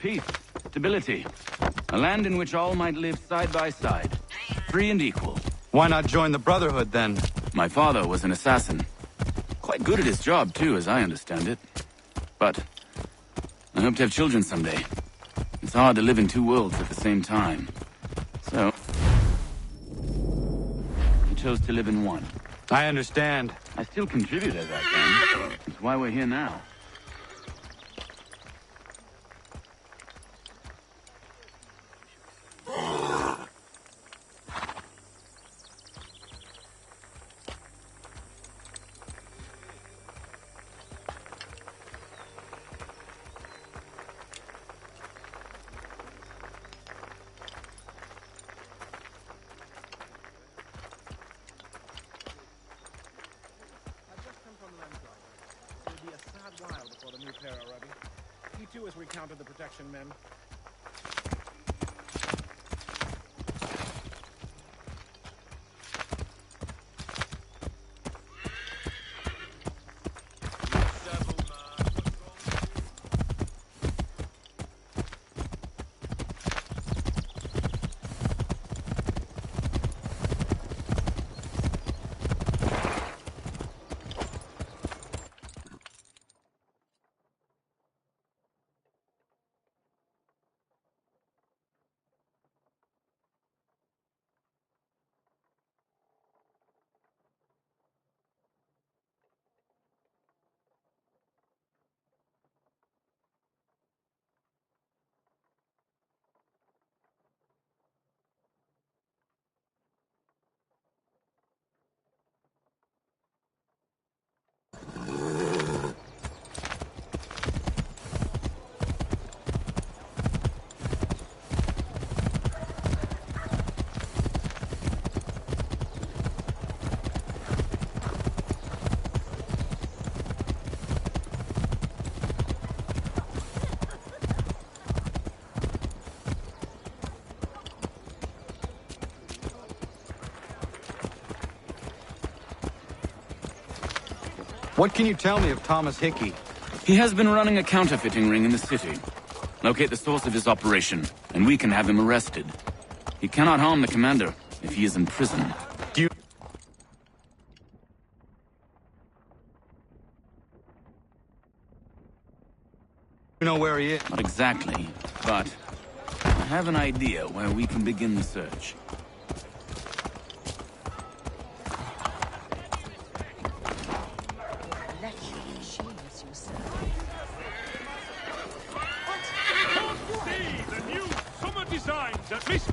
Peace, stability. A land in which all might live side by side, free and equal. Why not join the Brotherhood, then? My father was an assassin. Quite good at his job, too, as I understand it. But I hope to have children someday. It's hard to live in two worlds at the same time. So I chose to live in one. I understand. I still contribute as I can. That's why we're here now. He too has recounted the protection men. What can you tell me of Thomas Hickey? He has been running a counterfeiting ring in the city. Locate the source of his operation, and we can have him arrested. He cannot harm the commander if he is in prison. Do you know where he is? Not exactly, but I have an idea where we can begin the search. At least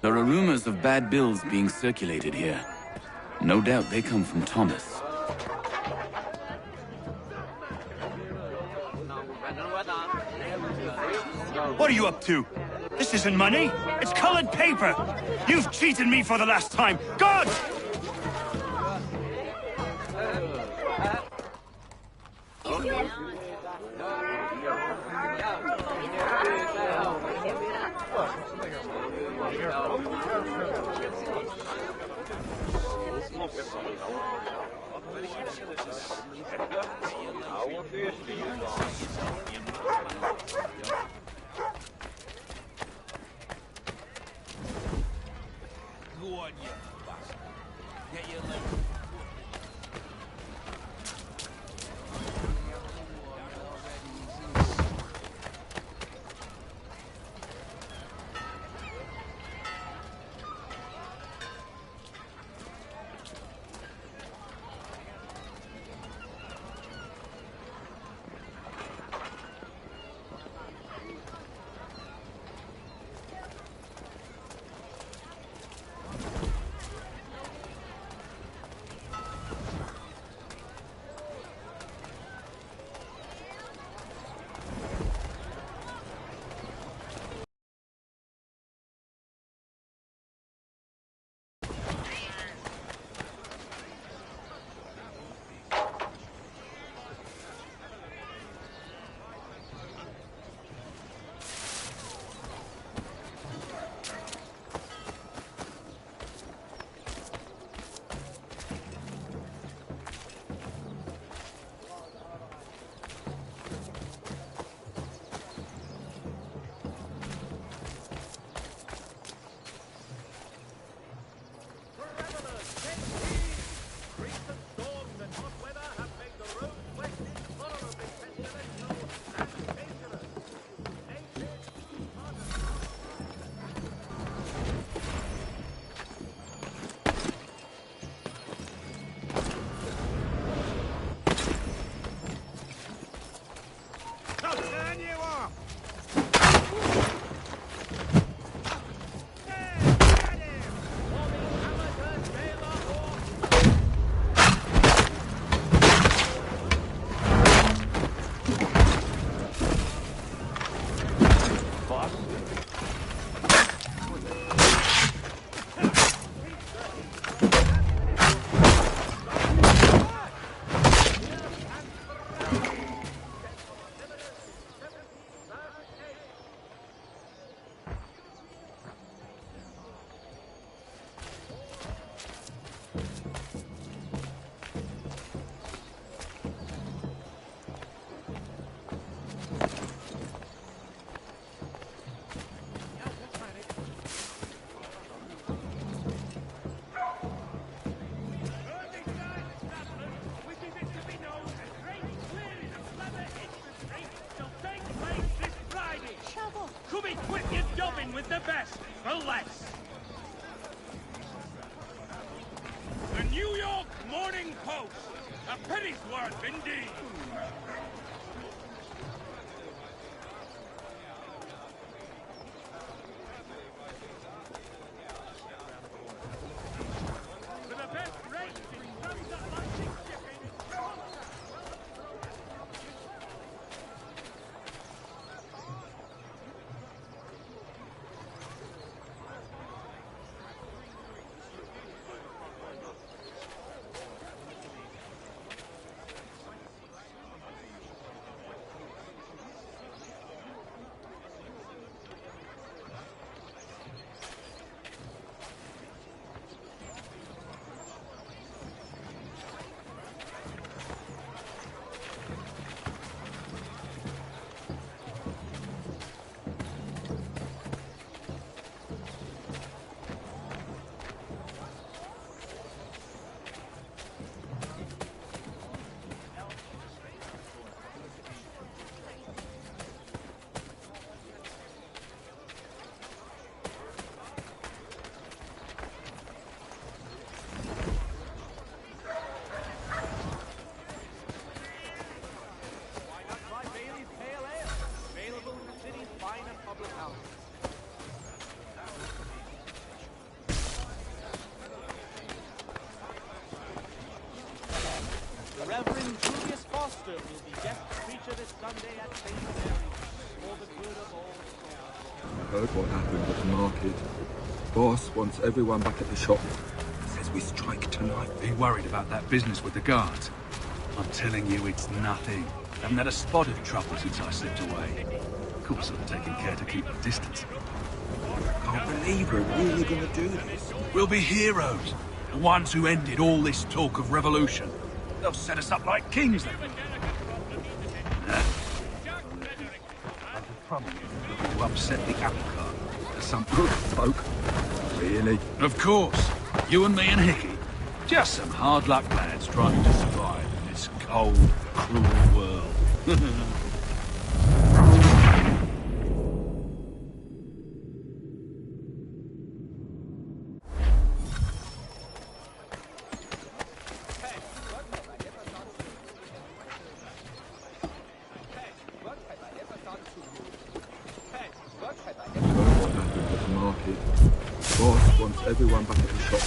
There are rumors of bad bills being circulated here. No doubt they come from Thomas. What are you up to? This isn't money. It's colored paper. You've cheated me for the last time. God! less. The New York Morning Post. A penny's worth, indeed. For the best rates, it comes up like shipping. Reverend Julius Foster will be guest preacher this Sunday at St. Mary's for the good of all souls. Heard what happened at the market. Boss wants everyone back at the shop. Says we strike tonight. Are you worried about that business with the guards? I'm telling you, it's nothing. Haven't had a spot of trouble since I slipped away. Of course, I'm taking care to keep a distance. Can't believe we're really gonna do this. We'll be heroes. The ones who ended all this talk of revolution. They'll set us up like kings, they will. The trouble is to upset the apple cart. There's some good folk. Really? Of course. You and me and Hickey. Just some hard luck lads trying to survive in this cold, cruel world. Heard what happened at the market. Boss wants everyone back at the shop.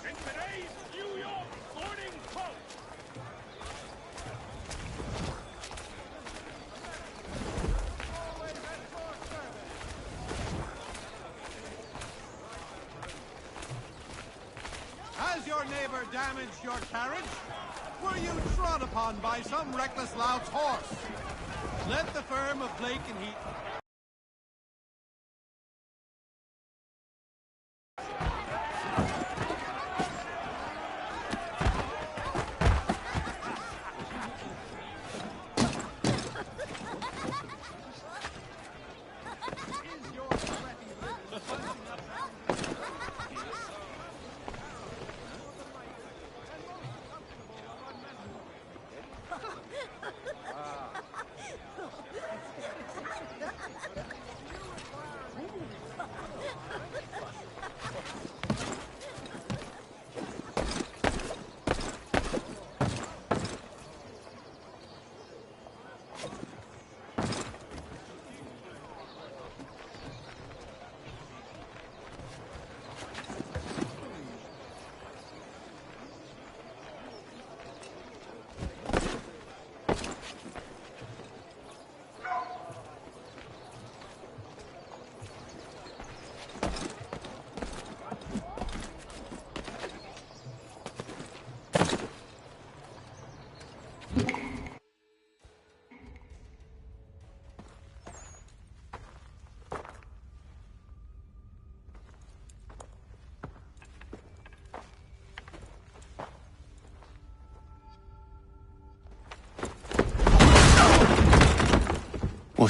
In today's New York Morning Post. Has your neighbor damaged your carriage? Were you trod upon by some reckless lout's horse? Let the firm of Blake and Heaton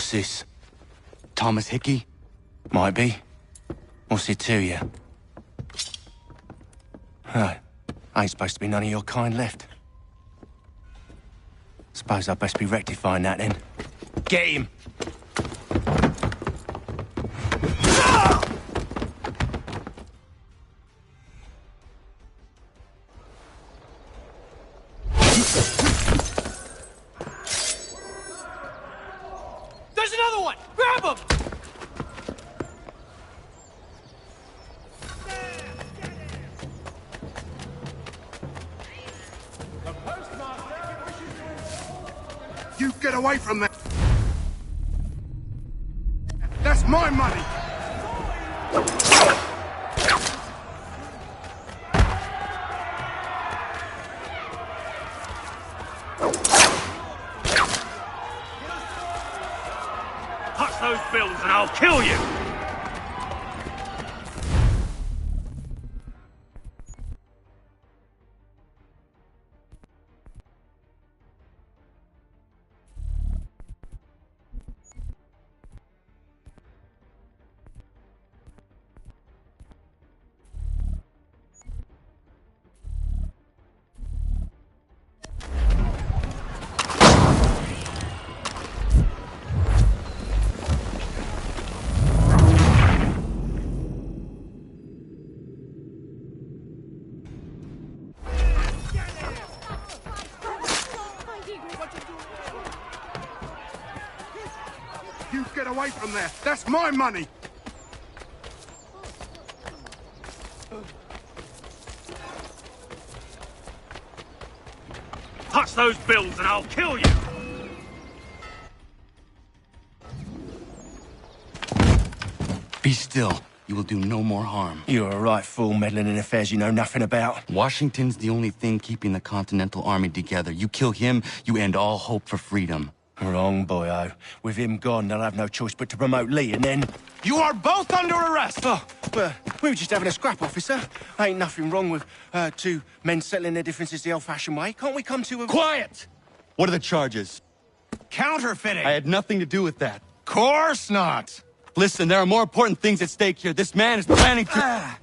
What's this? Thomas Hickey? Might be. What's it to you? Right. Ain't supposed to be none of your kind left. Suppose I'd best be rectifying that then. Get him! There's another one! Grab him! You get away from there! That's my money! Touch those bills and I'll kill you! You get away from there! That's my money! Touch those bills and I'll kill you! Be still. You will do no more harm. You're a right fool meddling in affairs you know nothing about. Washington's the only thing keeping the Continental Army together. You kill him, you end all hope for freedom. Wrong, boyo. With him gone, they'll have no choice but to promote Lee, and then... You are both under arrest! Oh, but we were just having a scrap, officer. Ain't nothing wrong with two men settling their differences the old-fashioned way. Can't we come to a... Quiet! What are the charges? Counterfeiting! I had nothing to do with that. Course not! Listen, there are more important things at stake here. This man is planning to...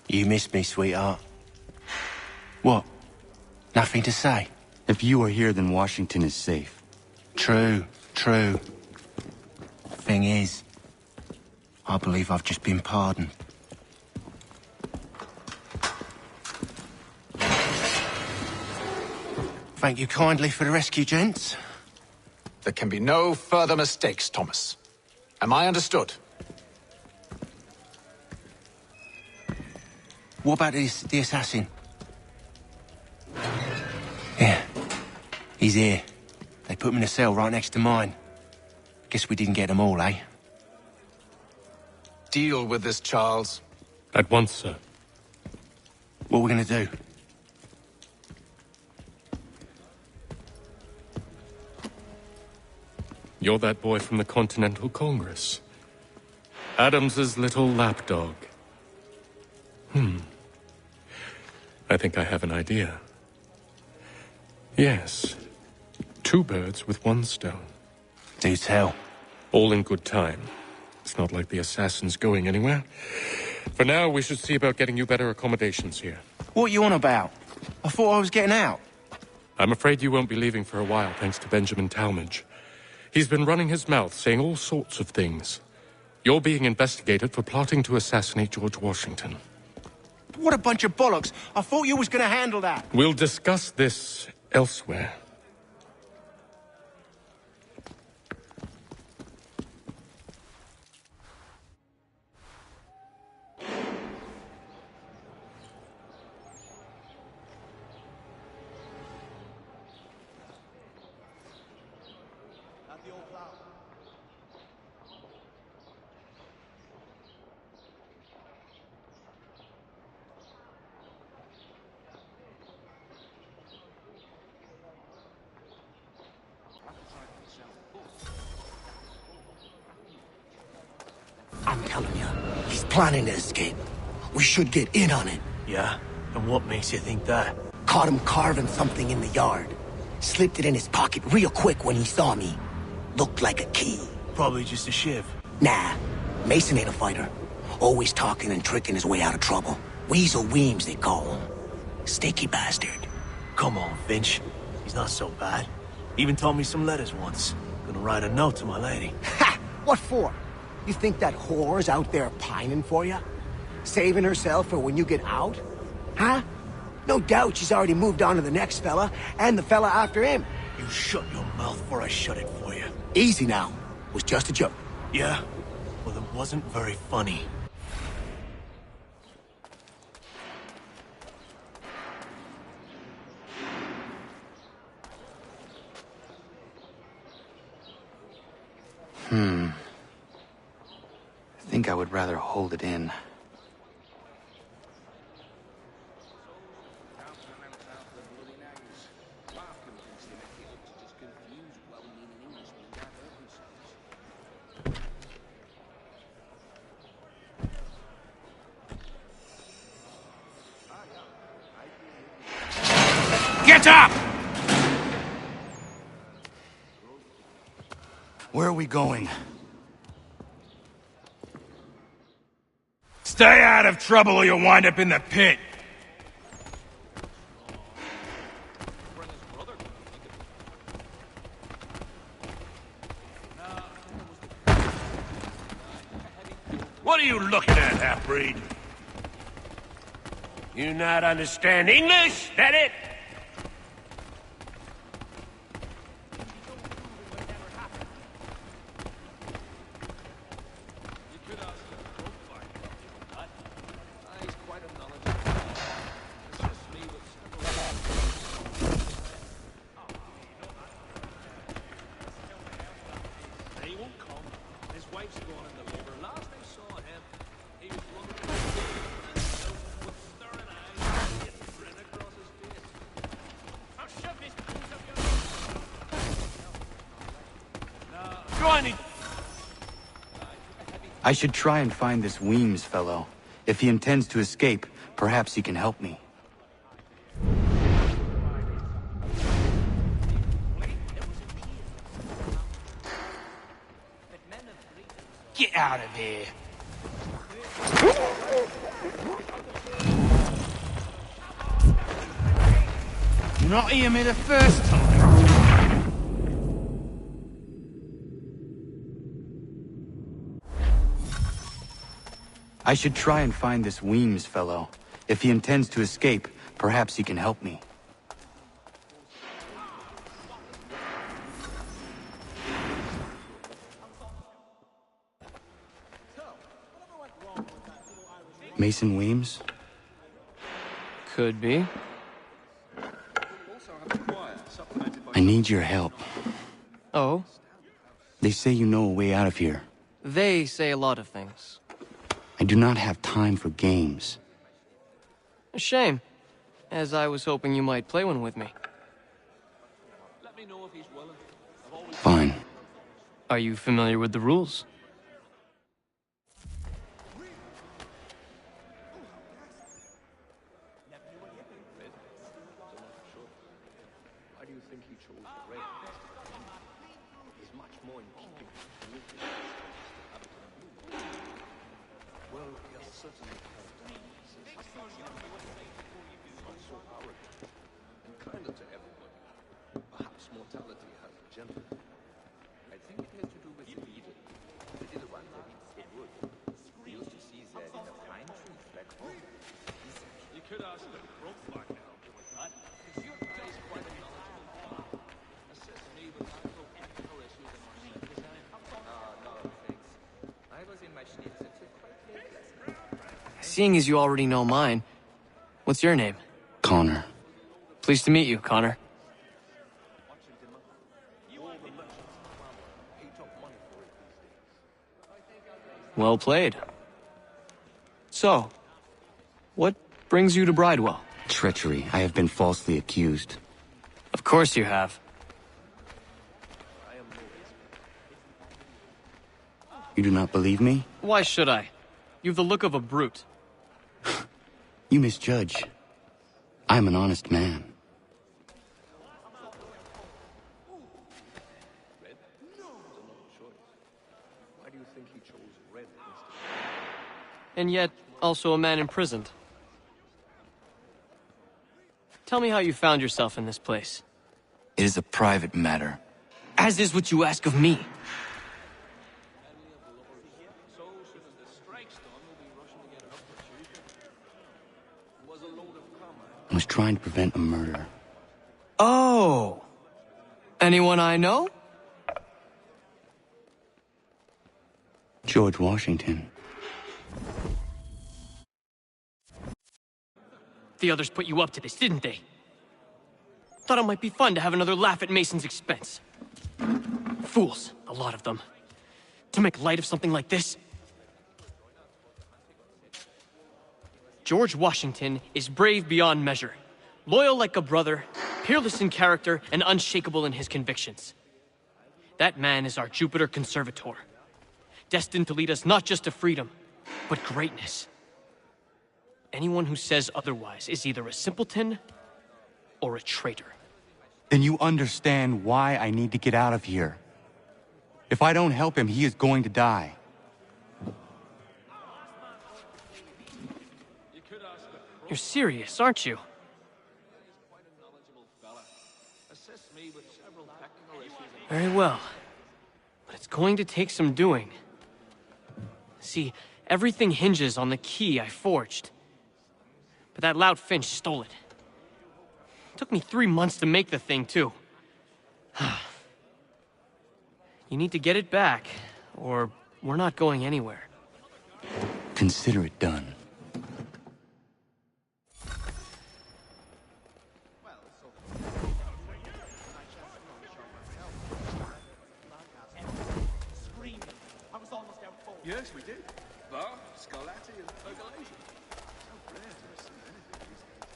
You missed me, sweetheart. What? Nothing to say? If you are here, then Washington is safe. True. Thing is, I believe I've just been pardoned. Thank you kindly for the rescue, gents. There can be no further mistakes, Thomas. Am I understood? What about the assassin? Yeah, he's here. They put him in a cell right next to mine. Guess we didn't get them all, eh? Deal with this, Charles. At once, sir. What are we gonna do? You're that boy from the Continental Congress. Adams's little lapdog. I think I have an idea. Yes. 2 birds with 1 stone. Do tell. All in good time. It's not like the assassin's going anywhere. For now, we should see about getting you better accommodations here. What you on about? I thought I was getting out. I'm afraid you won't be leaving for a while, thanks to Benjamin Talmadge. He's been running his mouth, saying all sorts of things. You're being investigated for plotting to assassinate George Washington. What a bunch of bollocks. I thought you was gonna handle that. We'll discuss this elsewhere. telling you. He's planning to escape. We should get in on it. Yeah? And what makes you think that? Caught him carving something in the yard. Slipped it in his pocket real quick when he saw me. Looked like a key. Probably just a shiv. Nah, Mason ain't a fighter. Always talking and tricking his way out of trouble. Weasel Weems, they call him. Sneaky bastard. Come on, Finch. He's not so bad. Even taught me some letters once. Gonna write a note to my lady. Ha! What for? You think that whore's out there pining for you? Saving herself for when you get out? Huh? No doubt she's already moved on to the next fella, and the fella after him. You shut your mouth before I shut it for you. Easy now. Was just a joke. Yeah? Well, it wasn't very funny. I think I would rather hold it in. Get up! Where are we going? Stay out of trouble or you'll wind up in the pit. What are you looking at, half-breed? You not understand English? That it? I should try and find this Weems fellow. If he intends to escape, perhaps he can help me. Get out of here. You not hear me the first time? I should try and find this Weems fellow. If he intends to escape, perhaps he can help me. Mason Weems? Could be. I need your help. Oh? They say you know a way out of here. They say a lot of things. I do not have time for games. A shame, as I was hoping you might play one with me. Fine. Are you familiar with the rules? Seeing as you already know mine, what's your name? Connor. Pleased to meet you, Connor. Well played. So, what brings you to Bridewell? Treachery. I have been falsely accused. Of course you have. You do not believe me? Why should I? You've the look of a brute. You misjudge. I'm an honest man. And yet, also a man imprisoned. Tell me how you found yourself in this place. It is a private matter. As is what you ask of me. I was trying to prevent a murder. Oh! Anyone I know? George Washington. The others put you up to this, didn't they? Thought it might be fun to have another laugh at Mason's expense. Fools, a lot of them. To make light of something like this. George Washington is brave beyond measure, loyal like a brother, peerless in character, and unshakable in his convictions. That man is our Jupiter Conservator, destined to lead us not just to freedom, but greatness. Anyone who says otherwise is either a simpleton or a traitor. Then you understand why I need to get out of here. If I don't help him, he is going to die. You're serious, aren't you? Very well. But it's going to take some doing. See, everything hinges on the key I forged. But that lout Finch stole it. Took me 3 months to make the thing, too. You need to get it back, or we're not going anywhere. Consider it done. Yes, we did. Bar, Scarlatti, and Pergolation. So rare to receive anything these days.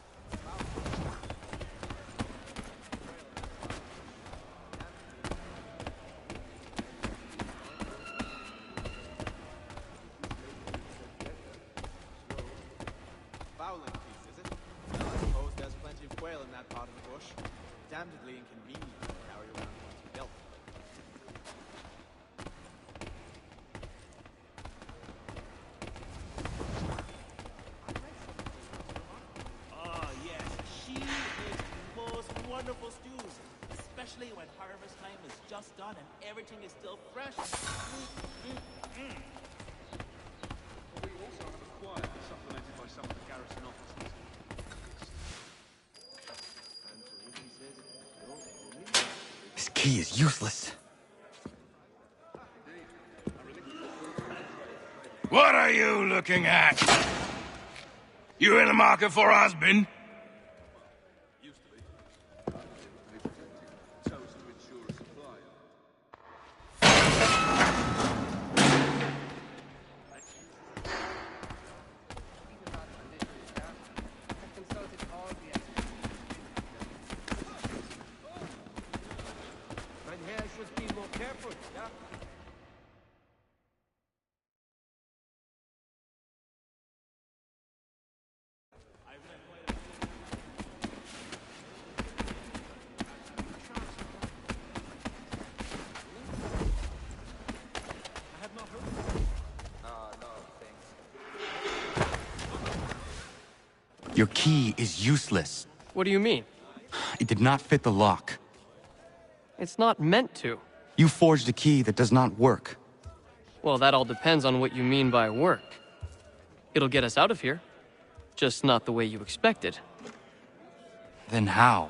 Fowling piece, is it? Well, I suppose there's plenty of quail in that part of the bush. Damnedly inconvenient to carry around one's belt. Wonderful stews, especially when harvest time is just done and everything is still fresh. We also have a choir supplemented by some of the garrison officers. This key is useless. What are you looking at? You in the market for a husband? Your key is useless. What do you mean? It did not fit the lock. It's not meant to. You forged a key that does not work. Well, that all depends on what you mean by work. It'll get us out of here. Just not the way you expected. Then how?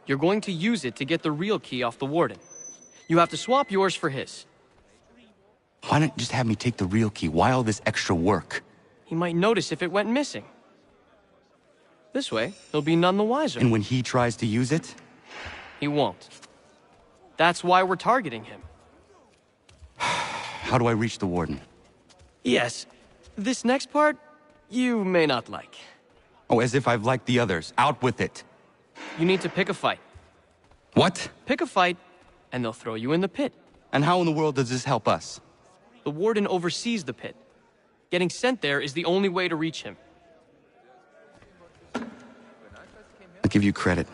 You're going to use it to get the real key off the warden. You have to swap yours for his. Why don't you just have me take the real key? Why all this extra work? He might notice if it went missing. This way, he'll be none the wiser. And when he tries to use it? He won't. That's why we're targeting him. How do I reach the warden? Yes. This next part, you may not like. Oh, as if I've liked the others. Out with it. You need to pick a fight. What? Pick a fight, and they'll throw you in the pit. And how in the world does this help us? The warden oversees the pit. Getting sent there is the only way to reach him. I'll give you credit.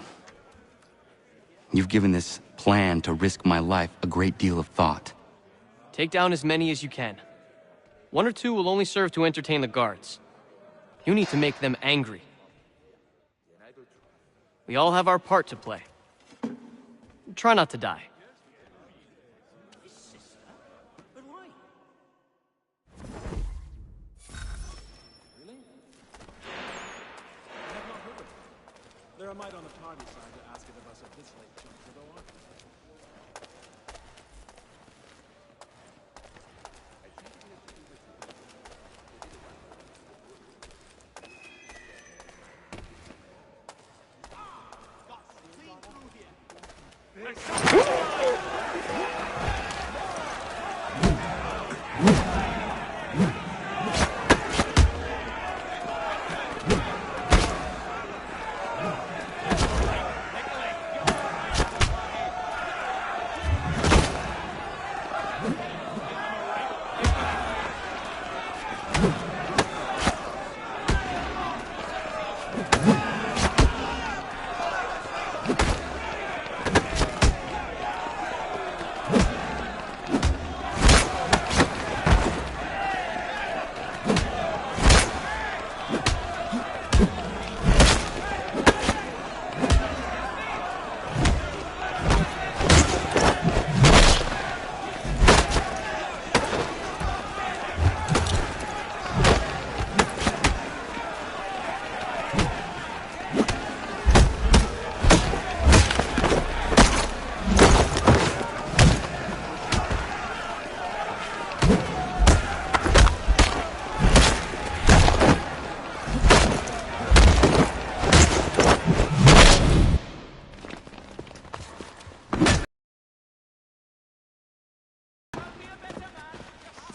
You've given this plan to risk my life a great deal of thought. Take down as many as you can. 1 or 2 will only serve to entertain the guards. You need to make them angry. We all have our part to play. Try not to die. There are might on the party side to ask it of us at this late juncture, though, aren't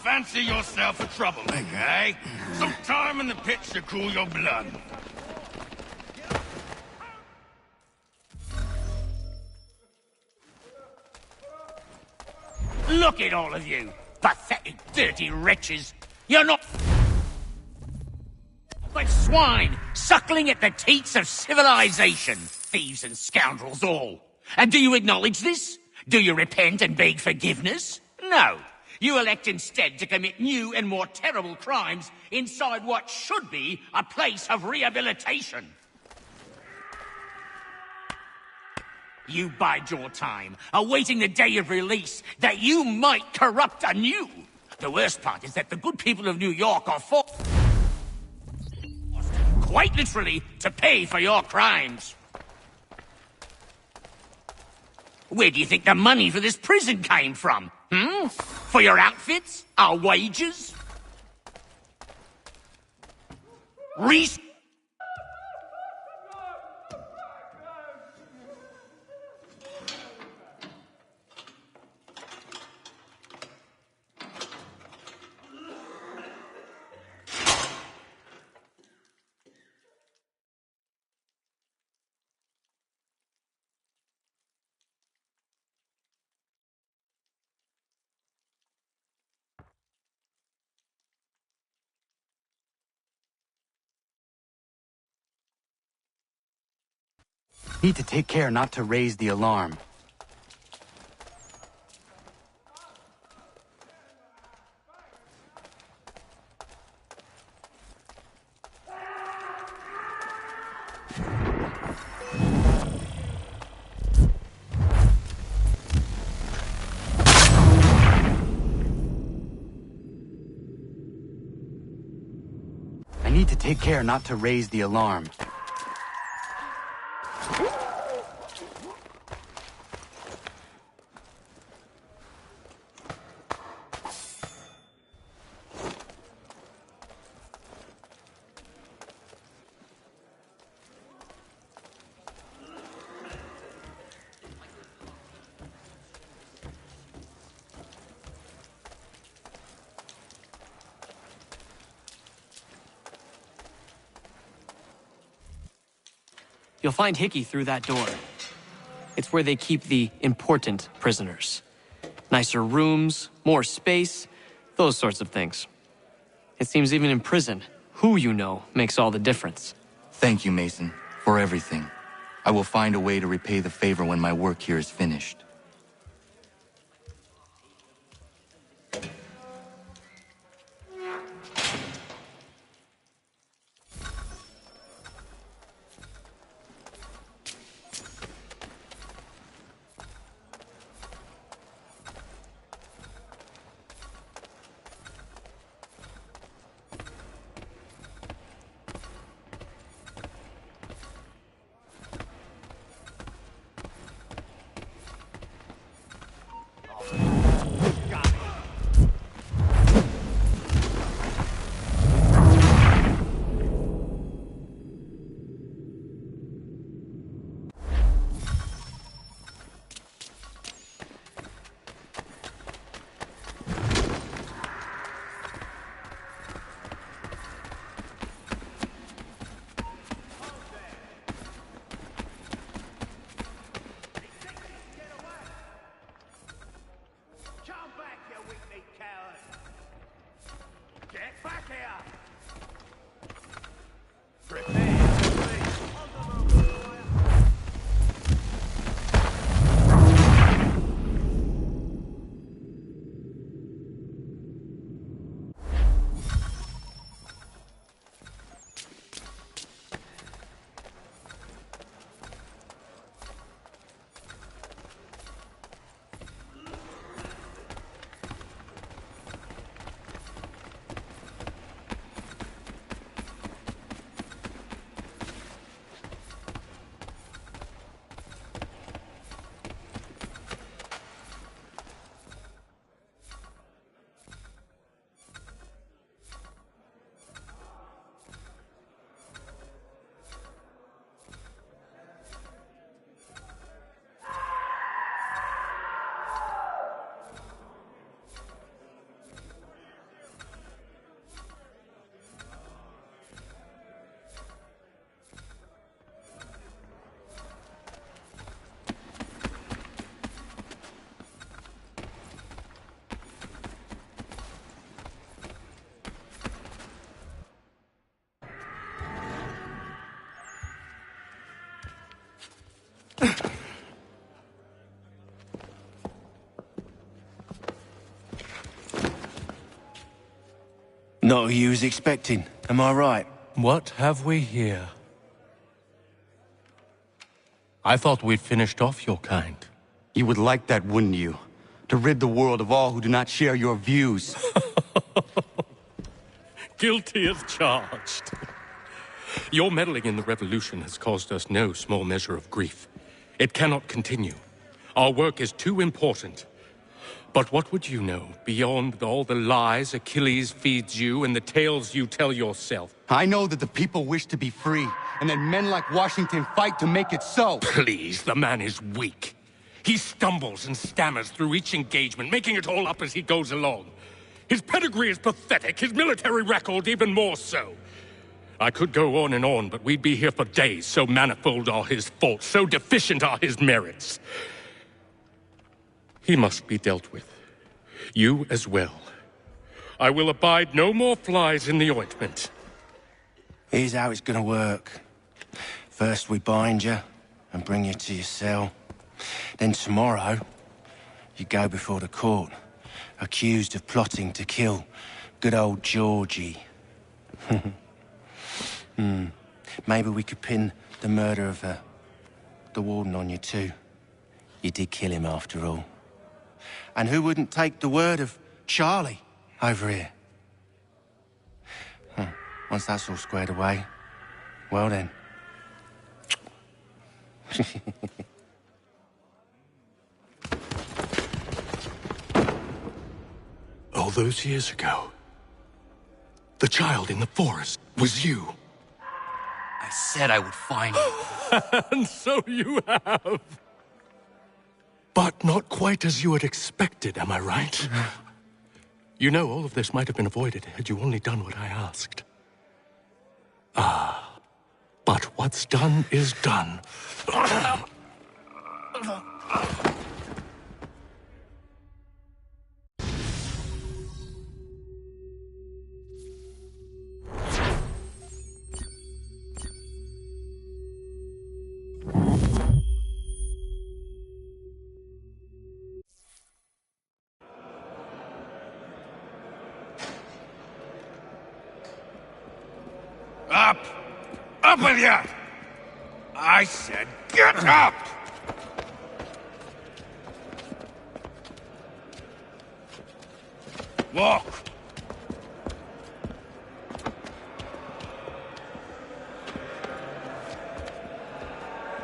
Fancy yourself a troublemaker, eh? Some time in the pits to cool your blood. Look at all of you! Pathetic, dirty wretches! You're not... but swine, suckling at the teats of civilization! Thieves and scoundrels all! And do you acknowledge this? Do you repent and beg forgiveness? No! You elect instead to commit new and more terrible crimes inside what should be a place of rehabilitation. You bide your time, awaiting the day of release, that you might corrupt anew. The worst part is that the good people of New York are forced, quite literally, to pay for your crimes. Where do you think the money for this prison came from? For your outfits? Our wages? Need to take care not to raise the alarm. I need to take care not to raise the alarm. You'll find Hickey through that door. It's where they keep the important prisoners. Nicer rooms, more space, Those sorts of things. It seems even in prison, who you know makes all the difference. Thank you, Mason, for everything. I will find a way to repay the favor when my work here is finished. Not who you was expecting, am I right? What have we here? I thought we'd finished off your kind. You would like that, wouldn't you? To rid the world of all who do not share your views. Guilty as charged. Your meddling in the revolution has caused us no small measure of grief. It cannot continue. Our work is too important. But what would you know beyond all the lies Achilles feeds you and the tales you tell yourself? I know that the people wish to be free, and that men like Washington fight to make it so. Please, the man is weak. He stumbles and stammers through each engagement, making it all up as he goes along. His pedigree is pathetic, his military record even more so. I could go on, but we'd be here for days, so manifold are his faults, so deficient are his merits. He must be dealt with. You as well. I will abide no more flies in the ointment. Here's how it's gonna work. First we bind you and bring you to your cell. Then tomorrow, you go before the court, accused of plotting to kill good old Georgie. Maybe we could pin the murder of the warden on you too. You did kill him after all. And who wouldn't take the word of Charlie over here? Once that's all squared away, well then. All those years ago, the child in the forest was you. I said I would find you. And so you have. But not quite as you had expected, am I right? You know, all of this might have been avoided had you only done what I asked. Ah, but what's done is done. Up! Up with you! I said get up! Walk!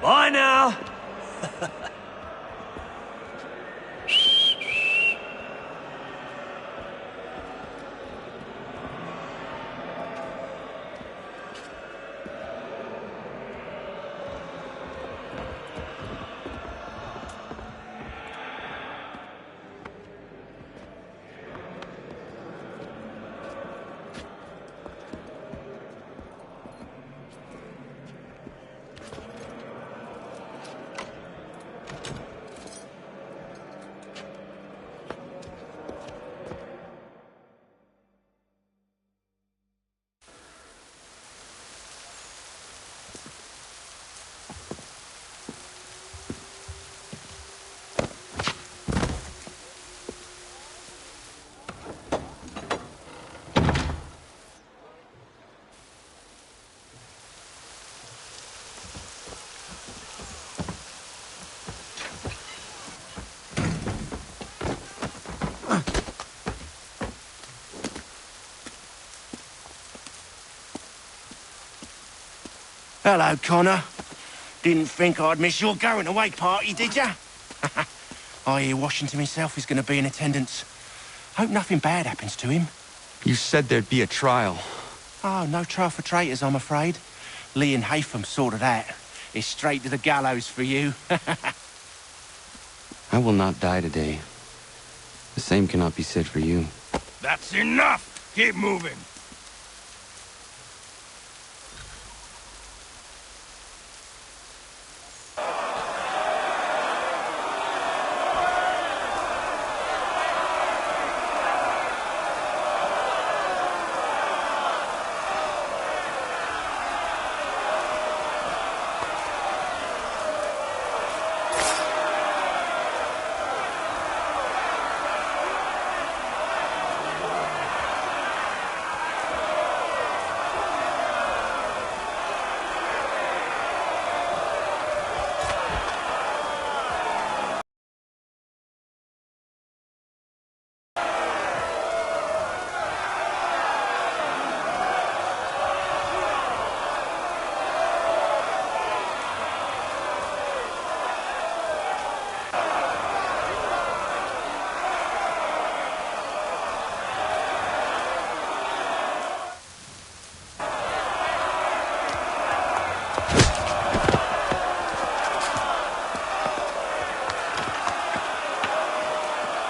Bye now! Hello, Connor. Didn't think I'd miss your going away party, did ya? I hear Washington himself is going to be in attendance. Hope nothing bad happens to him. You said there'd be a trial. Oh, no trial for traitors, I'm afraid. Lee and Haytham sorted that. It's straight to the gallows for you. I will not die today. The same cannot be said for you. That's enough! Keep moving!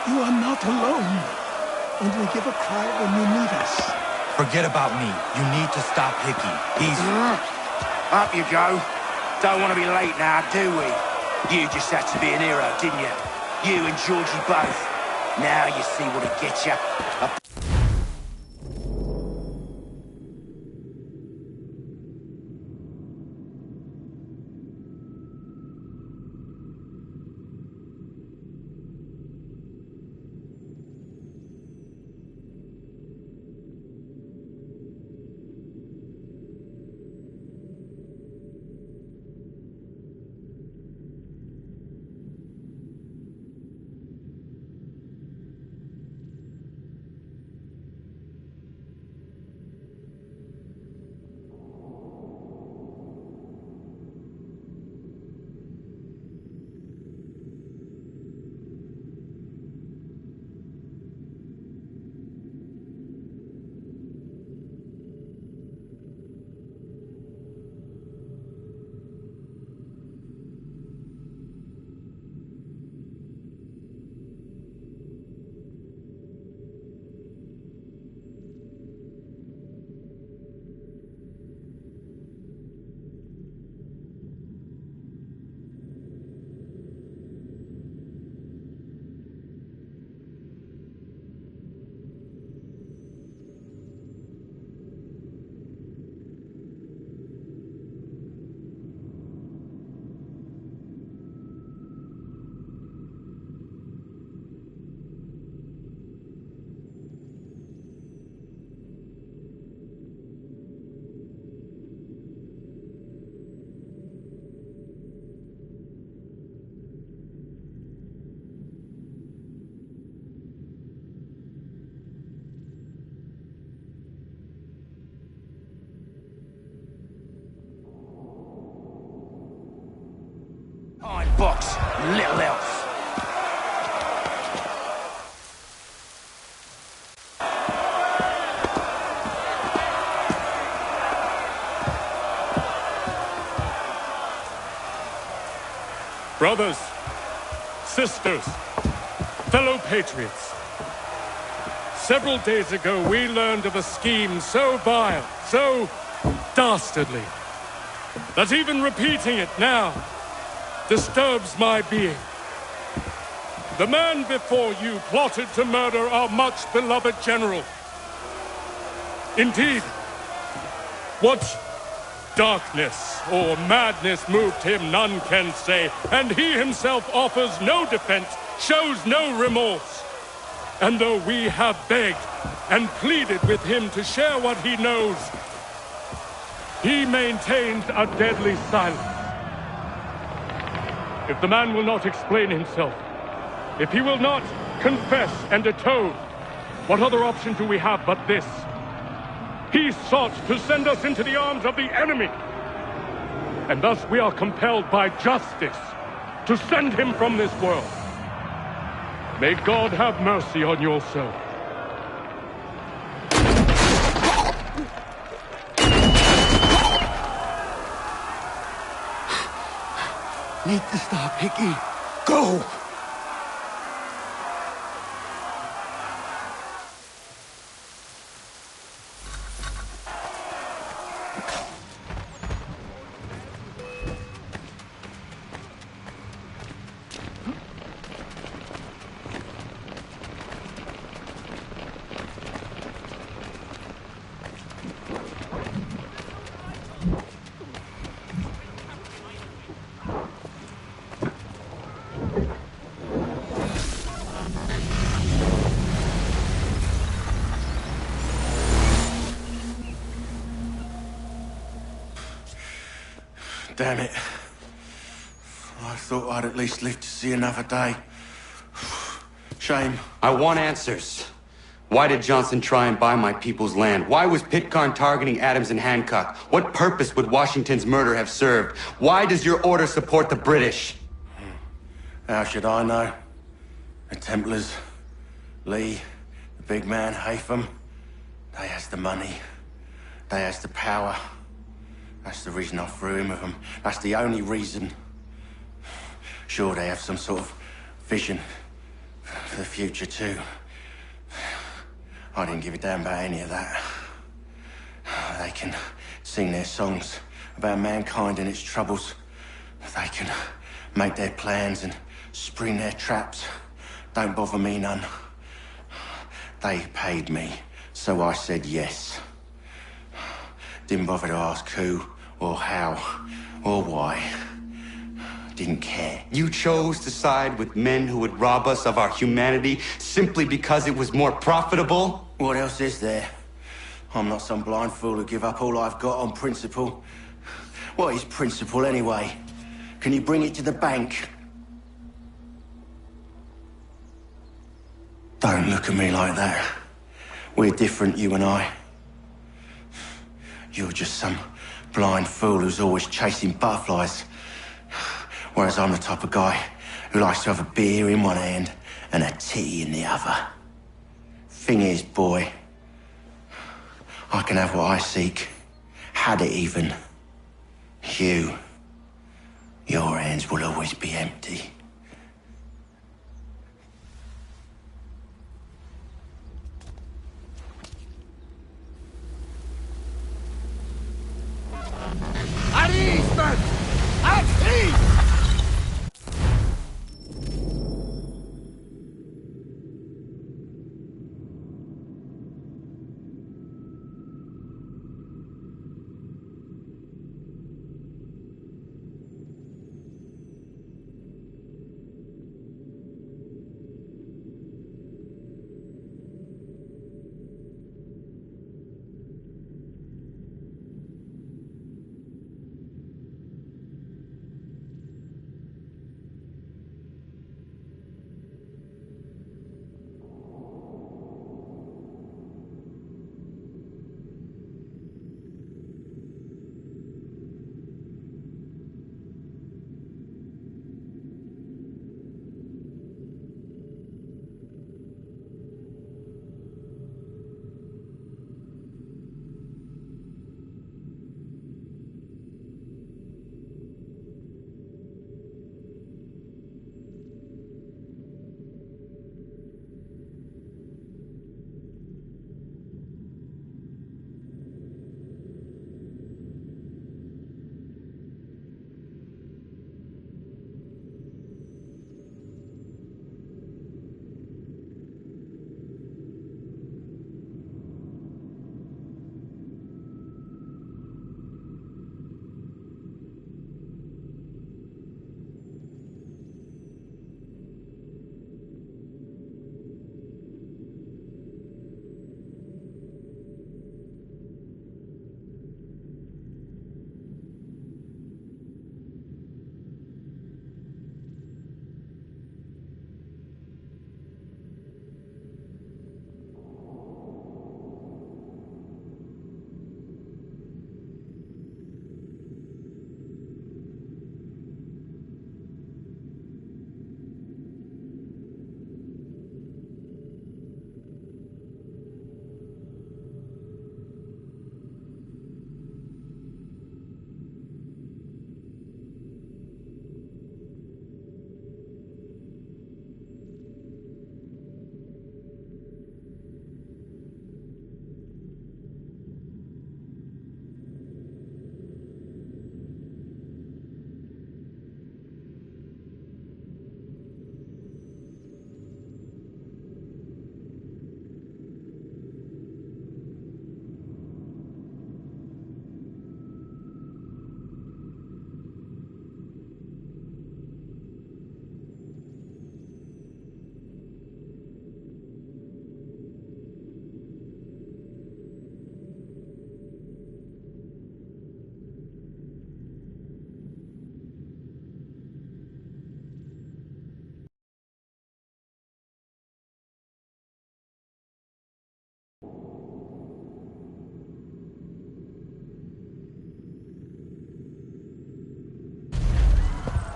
You are not alone. Only give a cry when you need us. Forget about me. You need to stop Hickey. He's... Up you go. Don't want to be late now, do we? You just had to be an hero, didn't you? You and Georgie both. Now you see what it gets you. Brothers, sisters, fellow patriots. Several days ago, we learned of a scheme so vile, so dastardly, that even repeating it now disturbs my being. The man before you plotted to murder our much-beloved general. Indeed, what darkness or madness moved him, none can say, and he himself offers no defense, shows no remorse. And though we have begged and pleaded with him to share what he knows, he maintains a deadly silence. If the man will not explain himself, if he will not confess and atone, what other option do we have but this? He sought to send us into the arms of the enemy. And thus we are compelled by justice to send him from this world. May God have mercy on your soul. Need to stop, Hickey. Go! Damn it. I thought I'd at least live to see another day. Shame. I want answers. Why did Johnson try and buy my people's land? Why was Pitcairn targeting Adams and Hancock? What purpose would Washington's murder have served? Why does your order support the British? How should I know? The Templars, Lee, the big man, Haytham, they has the money. They has the power. That's the reason I threw in with them. That's the only reason. Sure, they have some sort of vision for the future, too. I didn't give a damn about any of that. They can sing their songs about mankind and its troubles. They can make their plans and spring their traps. Don't bother me none. They paid me, so I said yes. Didn't bother to ask who, or how, or why. Didn't care. You chose to side with men who would rob us of our humanity simply because it was more profitable? What else is there? I'm not some blind fool who give up all I've got on principle. What is principle anyway? Can you bring it to the bank? Don't look at me like that. We're different, you and I. You're just some blind fool who's always chasing butterflies. Whereas I'm the type of guy who likes to have a beer in one hand and a tea in the other. Thing is, boy, I can have what I seek. Had it even. Your hands will always be empty. At ease, men! At ease!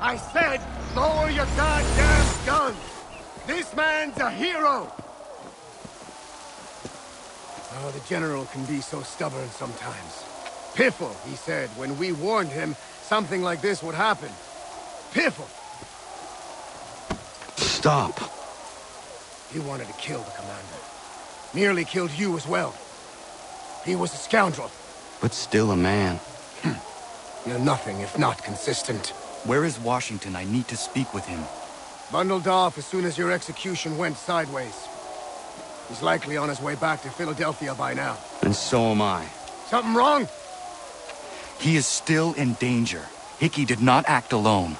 I said, lower your goddamn gun! This man's a hero! Oh, the General can be so stubborn sometimes. Piffle, he said, when we warned him something like this would happen. Piffle! Stop. He wanted to kill the commander. Nearly killed you as well. He was a scoundrel. But still a man. You're nothing if not consistent. Where is Washington? I need to speak with him. Bundled off as soon as your execution went sideways. He's likely on his way back to Philadelphia by now. And so am I. Something wrong? He is still in danger. Hickey did not act alone.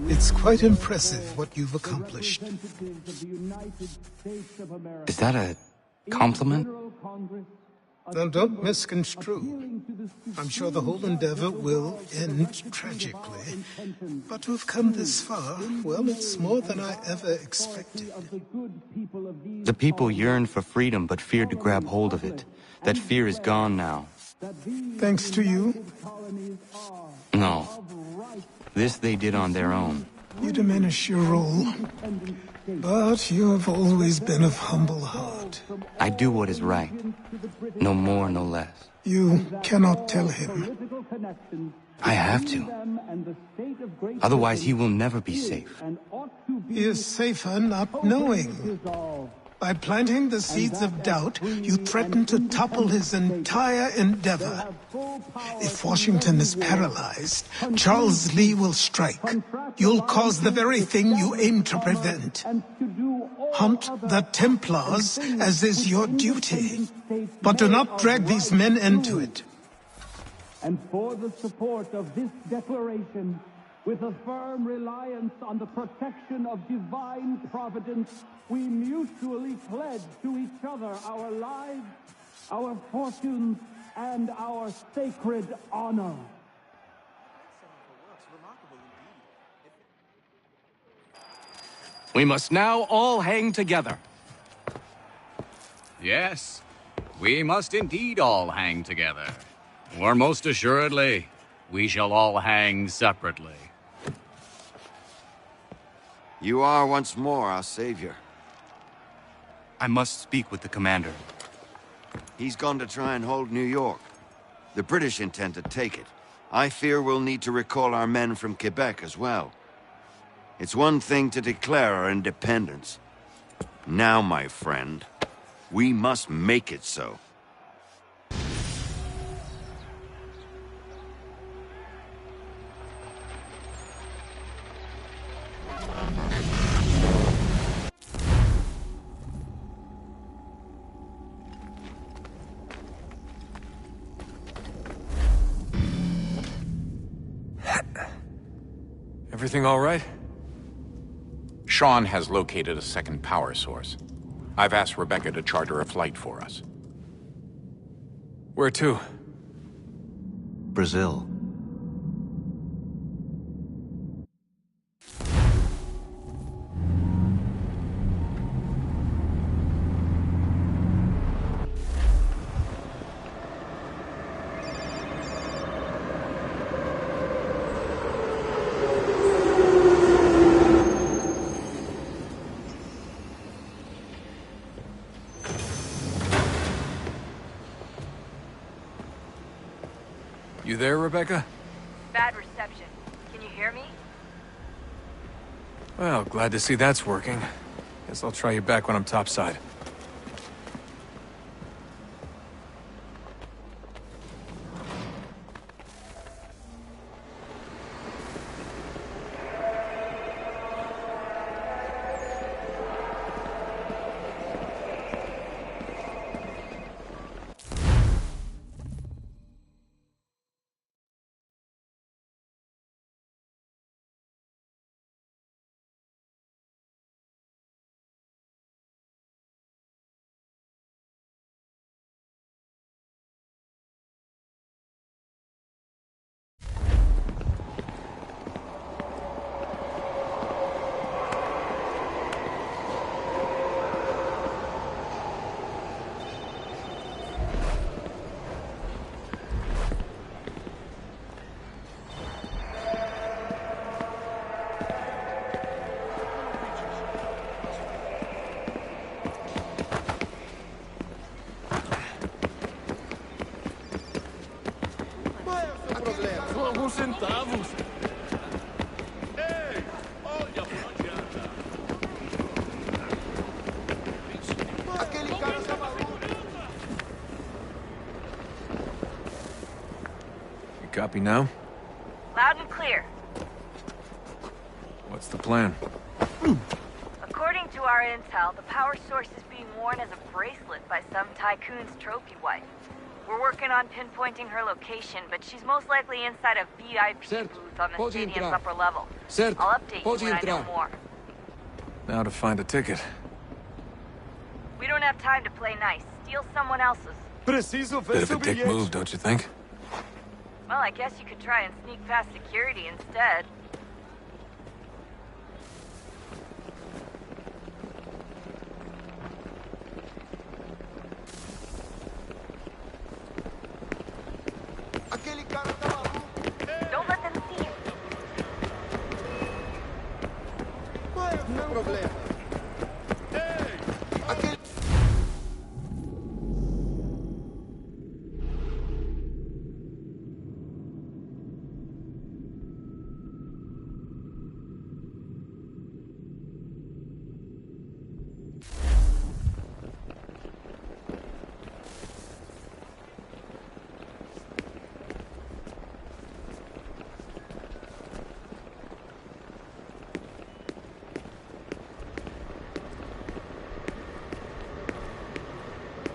It's quite impressive what you've accomplished. Is that a compliment? Now, don't misconstrue. I'm sure the whole endeavor will end tragically. But to have come this far, well, it's more than I ever expected. The people yearned for freedom but feared to grab hold of it. That fear is gone now. Thanks to you? No. This they did on their own. You diminish your role. But you have always been of humble heart. I do what is right. No more, no less. You cannot tell him. I have to. Otherwise, he will never be safe. He is safer not knowing. By planting the seeds of doubt, you threaten to topple his entire endeavor. If Washington is paralyzed, Charles Lee will strike. You'll cause the very thing you aim to prevent. Hunt the Templars, as is your duty. But do not drag these men into it. And for the support of this declaration, with a firm reliance on the protection of divine providence, we mutually pledge to each other our lives, our fortunes, and our sacred honor. We must now all hang together. Yes, we must indeed all hang together. Or most assuredly, we shall all hang separately. You are once more our savior. I must speak with the commander. He's gone to try and hold New York. The British intend to take it. I fear we'll need to recall our men from Quebec as well. It's one thing to declare our independence. Now, my friend, we must make it so. Everything all right? Sean has located a second power source. I've asked Rebecca to charter a flight for us. Where to? Brazil. You there, Rebecca? Bad reception. Can you hear me? Well, glad to see that's working. Guess I'll try you back when I'm topside. centavos. Ei, olha por onde anda. Aquele cara tá maluco. You copy now? Loud and clear. What's the plan? According to our intel, the power source is being worn as a bracelet by some tycoon's trophy wife. We're working on pinpointing her location, but she's most likely inside a VIP booth on the stadium's upper level. I'll update you when I know more. Now to find a ticket. We don't have time to play nice. Steal someone else's. Preciso ver Bit of seu a dick bilhete. move, don't you think? Well, I guess you could try and sneak past security instead. Aquele cara tá maluco. Don't let them see you. Qual é o seu problema? Aquele...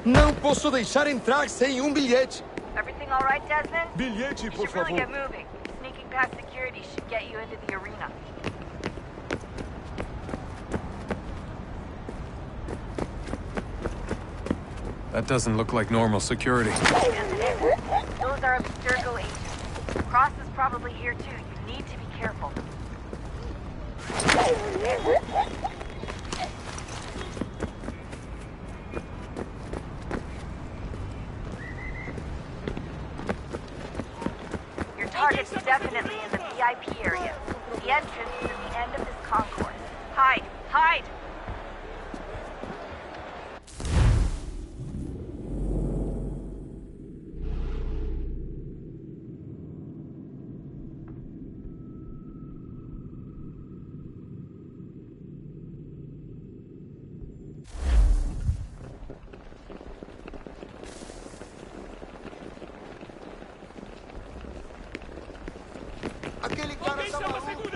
Não posso deixar entrar sem bilhete. Everything all right, Desmond? Bilhete, You por should really favor. get moving. Sneaking past security should get you into the arena. That doesn't look like normal security. Yes, it is. Those are Abstergo agents. Cross is probably here too. You need to be careful. Your target's definitely in the VIP area. The entrance is at the end of this concourse. Hide! Hide! Aquele cara tá maluco.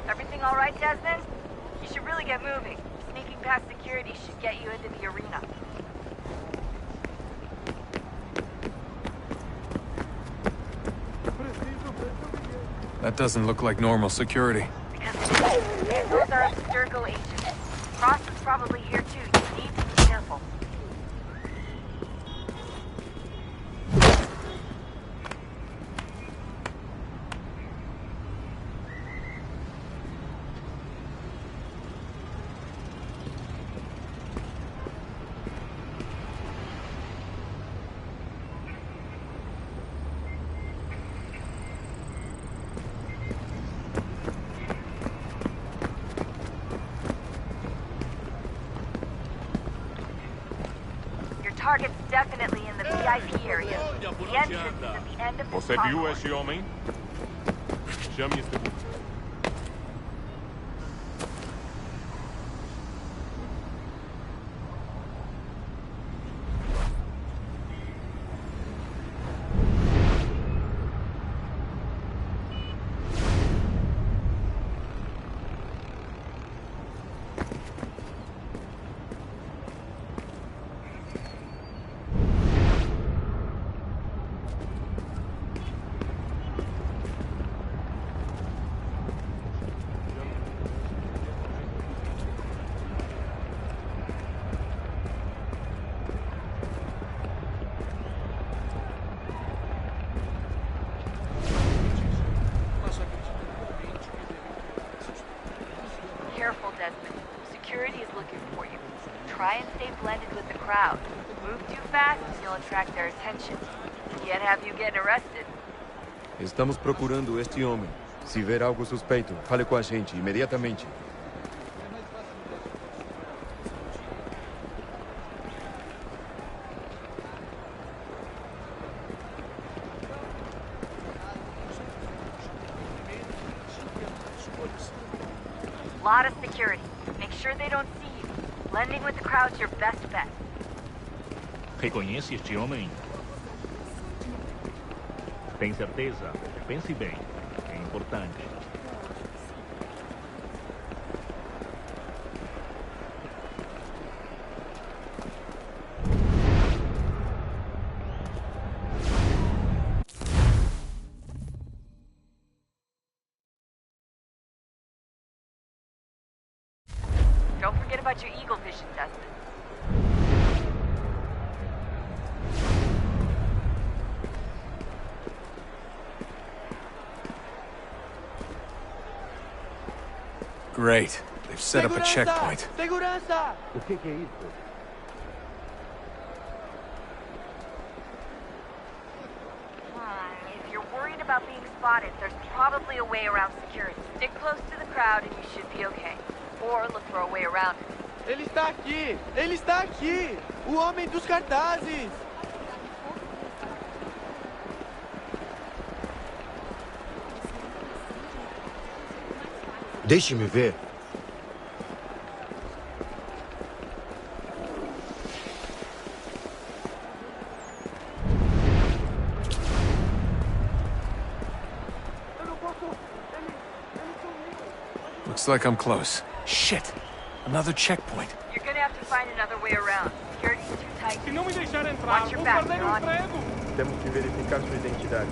Everything all right, Desmond? You should really get moving. Sneaking past security should get you into the arena. That doesn't look like normal security. Those are Abstergo agents. Cross is probably here too. You need to be careful. Target's definitely in the VIP area. The entrance is at the end of this Você viu concourse. esse homem? Chame esse... Careful, Desmond. Security is looking for you. Try and stay blended with the crowd. Move too fast and you'll attract their attention. Can't have you getting arrested. Estamos procurando este homem. Se ver algo suspeito, fale com a gente imediatamente. Lot of security. Make sure they don't see you. Blending with the crowd's your best bet. Reconhece este homem? Tem certeza? Pense bem. É importante. Don't forget about your eagle vision, Desmond. Great. They've set up a checkpoint. Segurança! O que é isso? If you're worried about being spotted, there's probably a way around security. Stick close to the crowd and you should be okay. Or look for a way around it. Ele está aqui! Ele está aqui! O homem dos cartazes! Deixe-me ver. Looks like I'm close. Shit! Another checkpoint. You're gonna have to find another way around. Security's too tight. Se não me deixar entrar, Watch your vou back, perder o Ron. emprego. Temos que verificar sua identidade.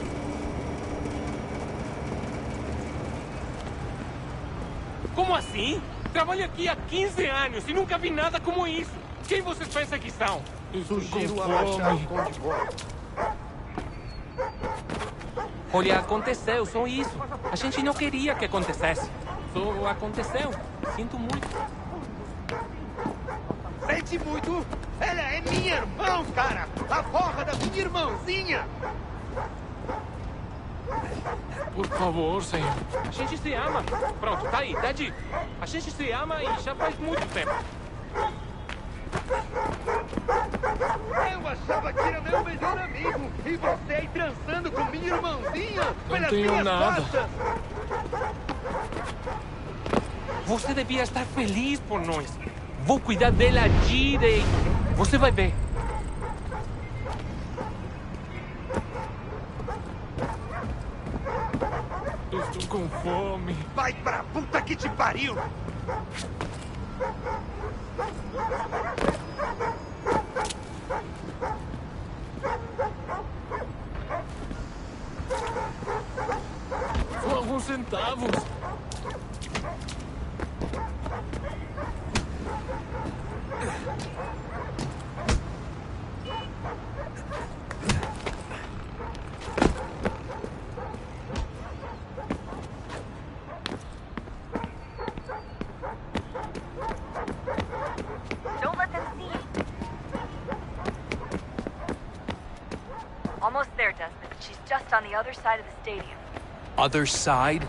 Como assim? Trabalho aqui há 15 anos e nunca vi nada como isso. Quem vocês pensam que são? Sugiro abaixar o tom de voz. Olha, aconteceu, só isso. A gente não queria que acontecesse. Só aconteceu. Sinto muito. Sente muito? Ela é minha irmã, cara! A porra da minha irmãzinha! Por favor, senhor. A gente se ama. Pronto, tá aí, tá dito. A gente se ama e já faz muito tempo. Eu achava que era meu melhor amigo! E você aí transando com minha irmãzinha? Não tenho nada. Você devia estar feliz por nós. Vou cuidar dela direito. Você vai ver. Estou com fome. Vai pra puta que te pariu! Só alguns centavos. Don't let them see you. Almost there, Desmond. She's just on the other side of the stadium. Other side?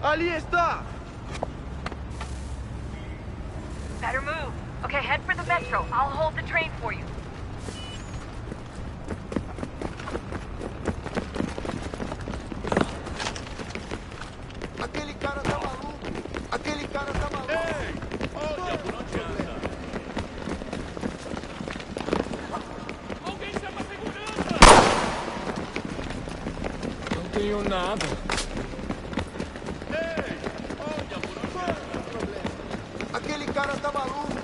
Ali está! Better move. Okay, head for the metro. I'll hold the train for you. Aquele cara tá maluco! Aquele cara tá maluco! Ei! Olha por onde anda! Alguém chama a segurança! Não tenho nada. Ei! Olha por onde anda! Aquele cara tá maluco!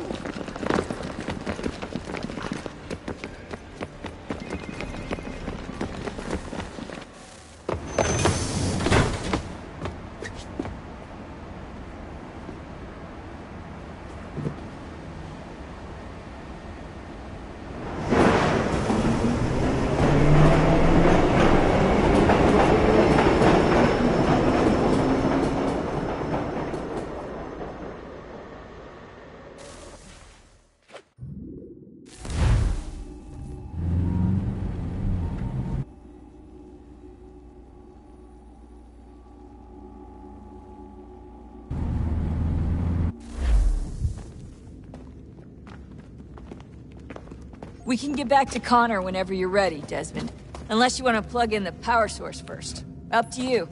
We can get back to Connor whenever you're ready, Desmond. Unless you want to plug in the power source first. Up to you.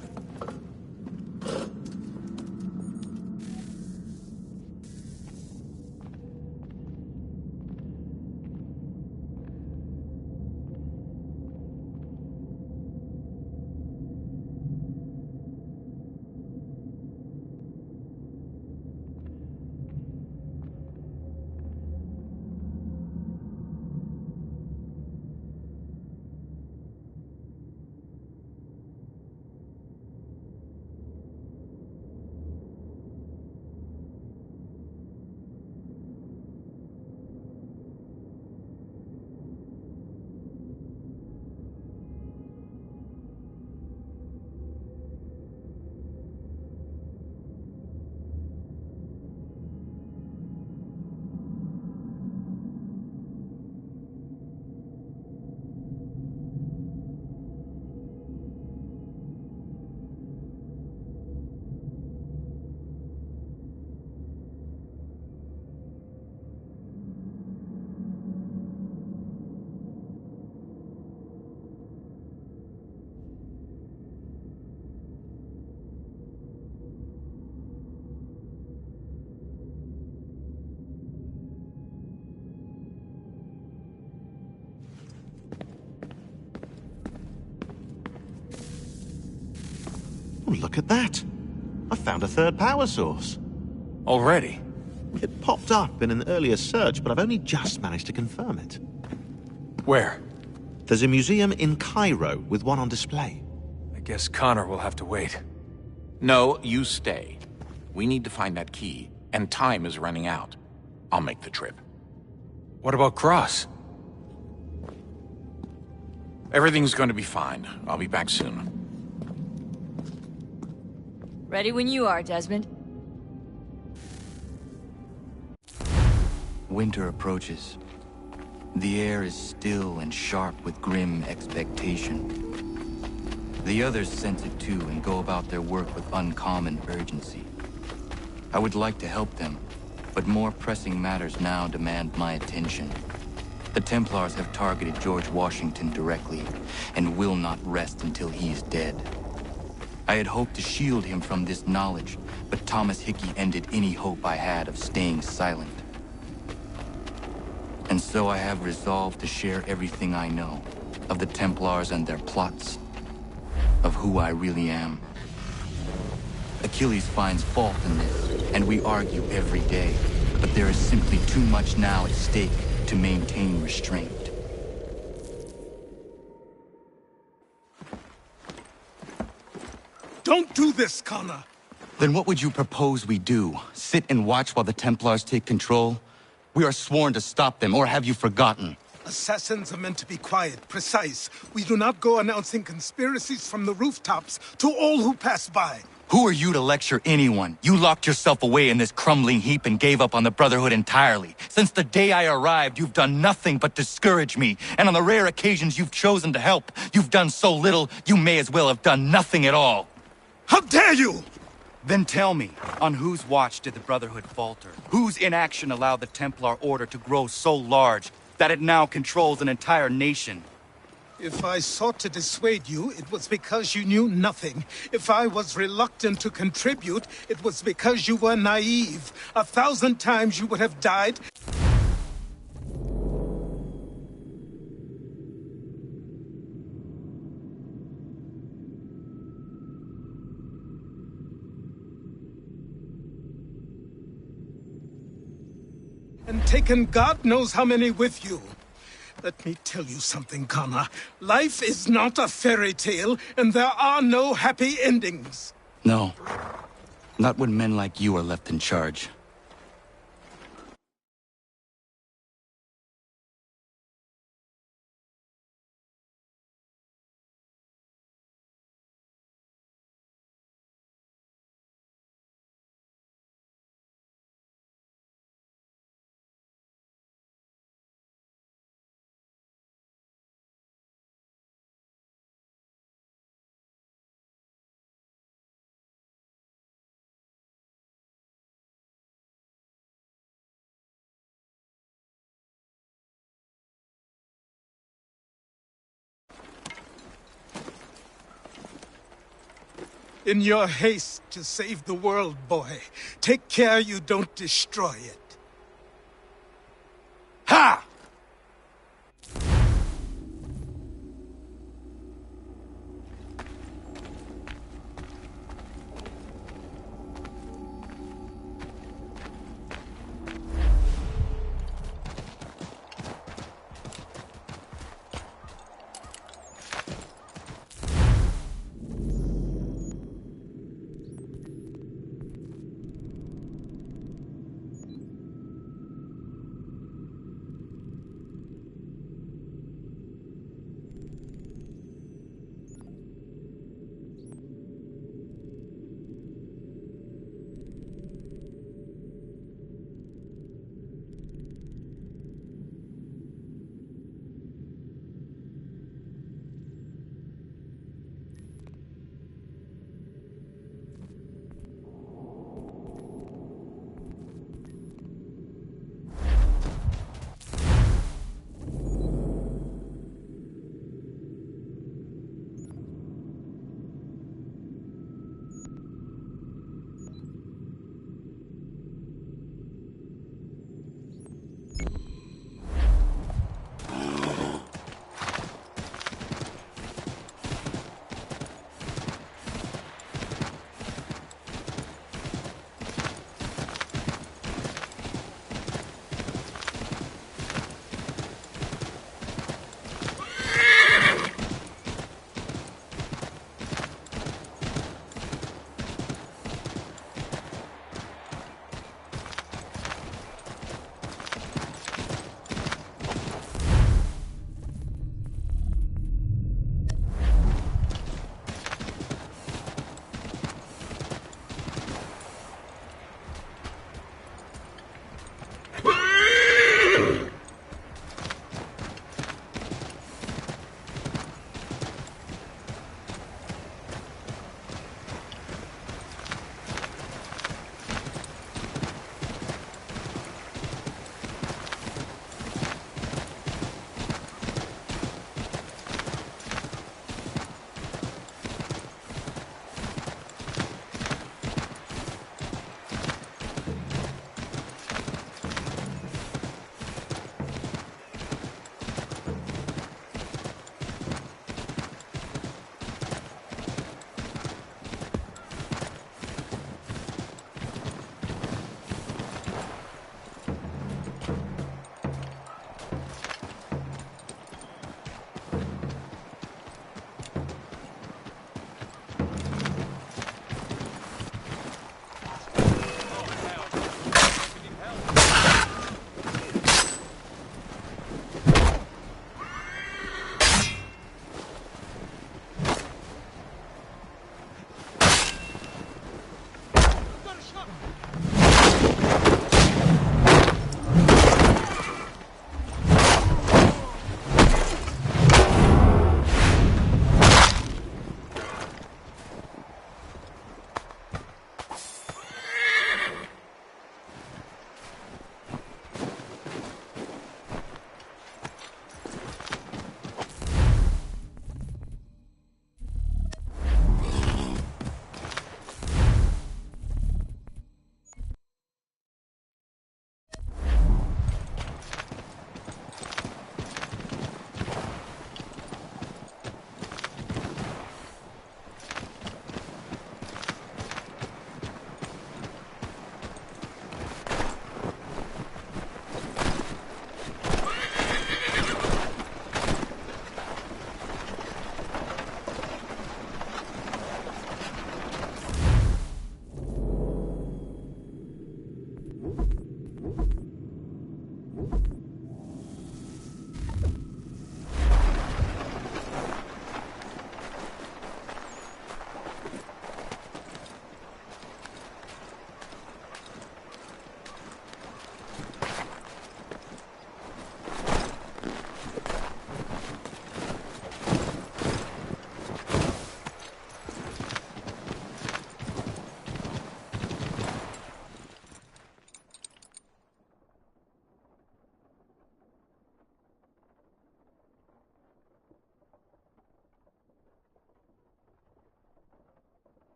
Oh, look at that. I found a third power source. Already? It popped up in an earlier search, but I've only just managed to confirm it. Where? There's a museum in Cairo with one on display. I guess Connor will have to wait. No, you stay. We need to find that key, and time is running out. I'll make the trip. What about Cross? Everything's going to be fine. I'll be back soon. Ready when you are, Desmond. Winter approaches. The air is still and sharp with grim expectation. The others sense it too and go about their work with uncommon urgency. I would like to help them, but more pressing matters now demand my attention. The Templars have targeted George Washington directly, and will not rest until he is dead. I had hoped to shield him from this knowledge, but Thomas Hickey ended any hope I had of staying silent. And so I have resolved to share everything I know of the Templars and their plots, of who I really am. Achilles finds fault in this, and we argue every day, but there is simply too much now at stake to maintain restraint. Don't do this, Connor. Then what would you propose we do? Sit and watch while the Templars take control? We are sworn to stop them, or have you forgotten? Assassins are meant to be quiet, precise. We do not go announcing conspiracies from the rooftops to all who pass by. Who are you to lecture anyone? You locked yourself away in this crumbling heap and gave up on the Brotherhood entirely. Since the day I arrived, you've done nothing but discourage me. And on the rare occasions you've chosen to help, you've done so little, you may as well have done nothing at all. How dare you! Then tell me, on whose watch did the Brotherhood falter? Whose inaction allowed the Templar Order to grow so large that it now controls an entire nation? If I sought to dissuade you, it was because you knew nothing. If I was reluctant to contribute, it was because you were naive. 1,000 times you would have died. And taken God knows how many with you. Let me tell you something, Connor. Life is not a fairy tale, and there are no happy endings. No. Not when men like you are left in charge. In your haste to save the world, boy, take care you don't destroy it. Ha!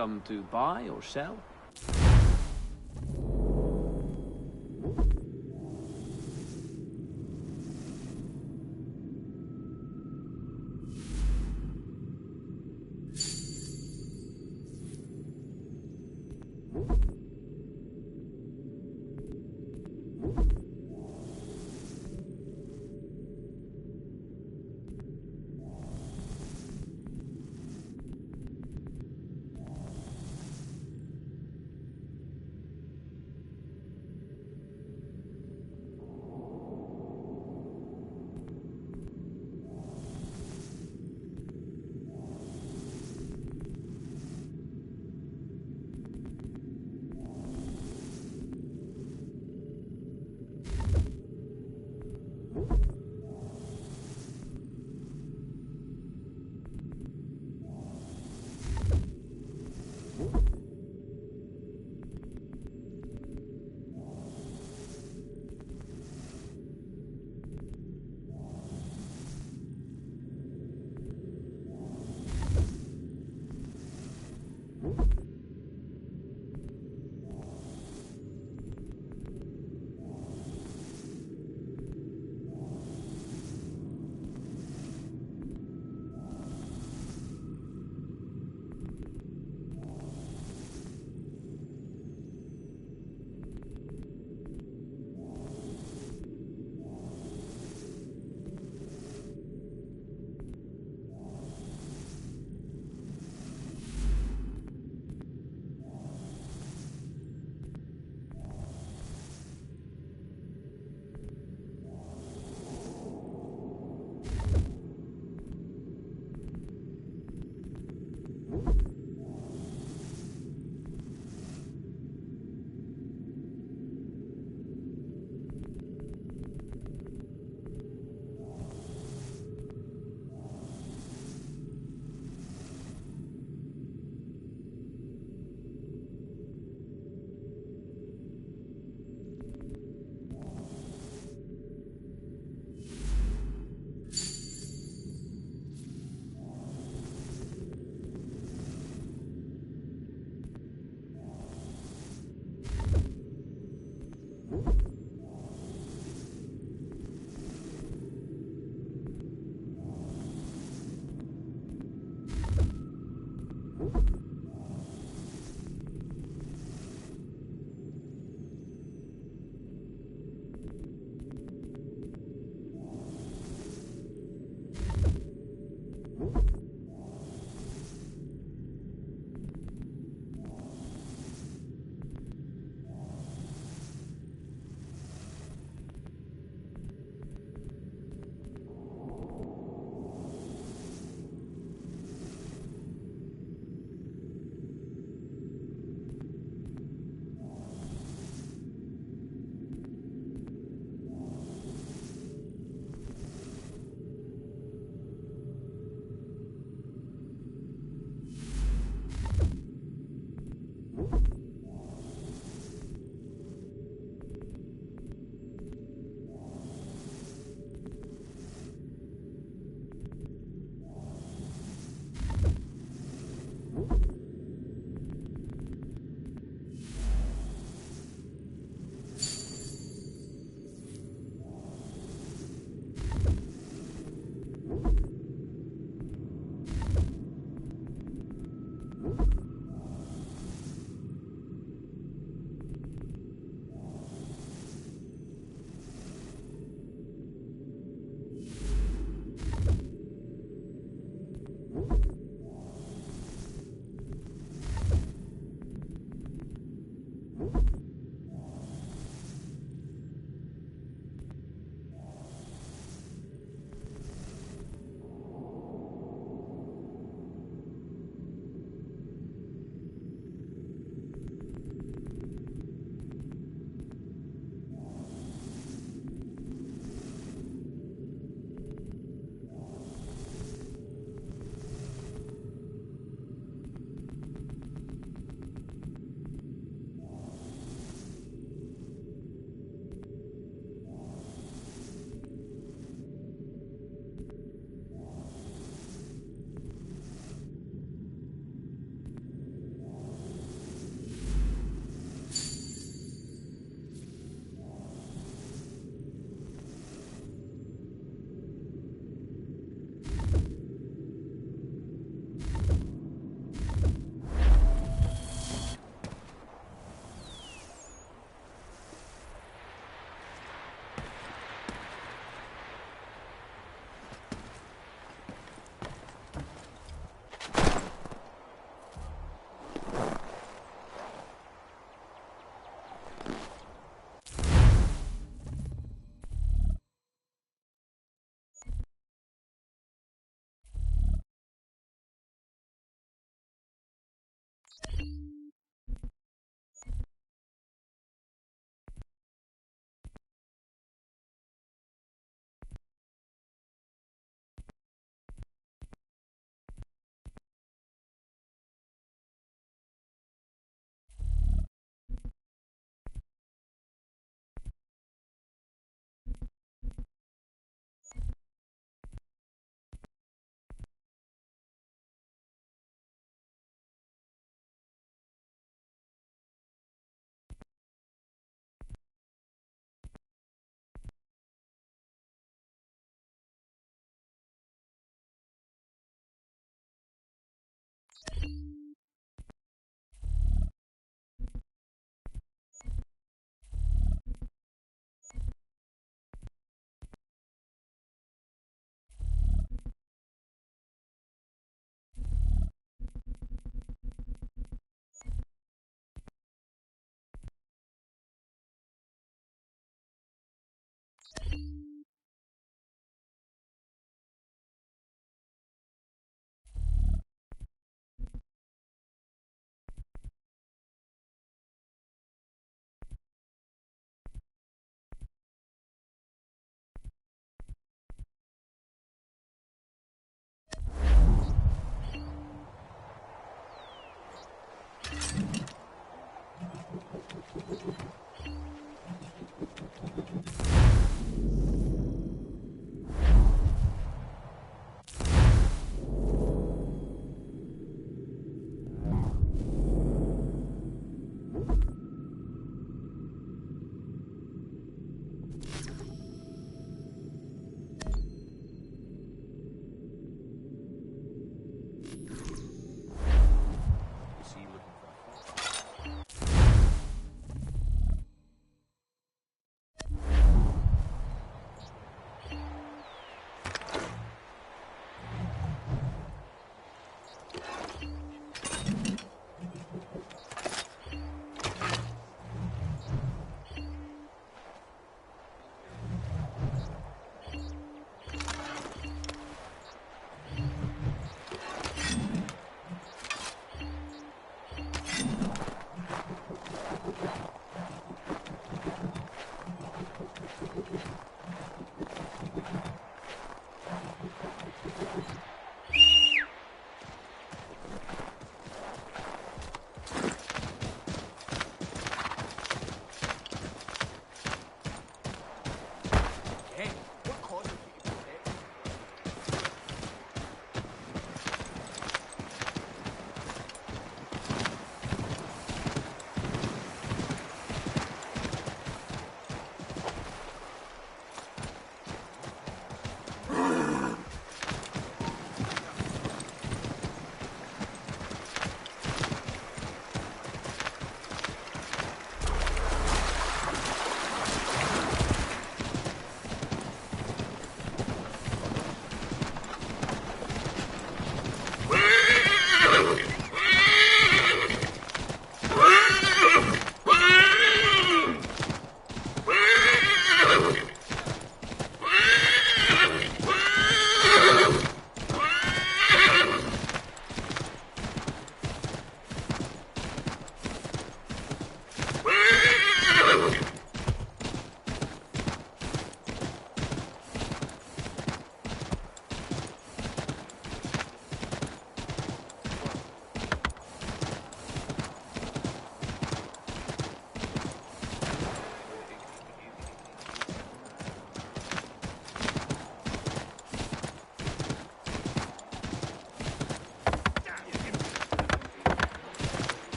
come to buy or sell?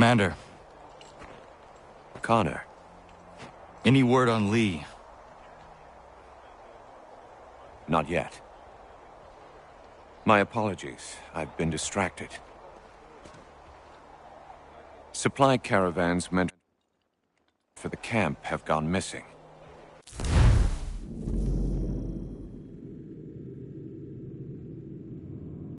Commander. Connor. Any word on Lee? Not yet. My apologies. I've been distracted. Supply caravans meant for the camp have gone missing.